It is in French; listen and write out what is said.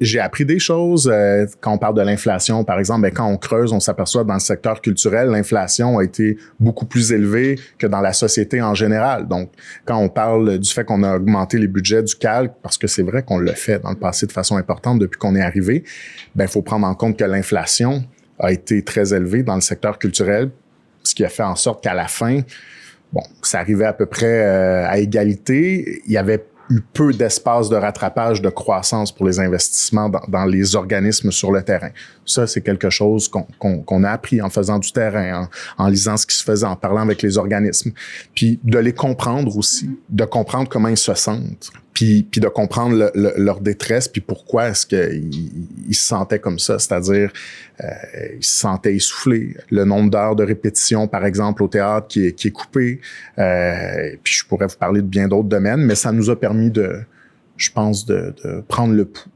j'ai appris des choses. Quand on parle de l'inflation, par exemple, quand on creuse, on s'aperçoit que dans le secteur culturel, l'inflation a été beaucoup plus élevée que dans la société en général. Donc, quand on parle du fait qu'on a augmenté les budgets du calque, parce que c'est vrai qu'on l'a fait dans le passé de façon importante depuis qu'on est arrivé, il faut prendre en compte que l'inflation a été très élevée dans le secteur culturel, ce qui a fait en sorte qu'à la fin, ça arrivait à peu près à égalité. Il y avait eu peu d'espace de rattrapage de croissance pour les investissements dans les organismes sur le terrain. Ça, c'est quelque chose qu'on a appris en faisant du terrain, en lisant ce qui se faisait, en parlant avec les organismes. Puis de les comprendre aussi, de comprendre comment ils se sentent, puis de comprendre leur détresse, puis pourquoi est-ce qu'ils se sentaient comme ça. C'est-à-dire, ils se sentaient essoufflés. Le nombre d'heures de répétition, par exemple, au théâtre qui est coupé. Puis je pourrais vous parler de bien d'autres domaines, mais ça nous a permis je pense, de prendre le pouls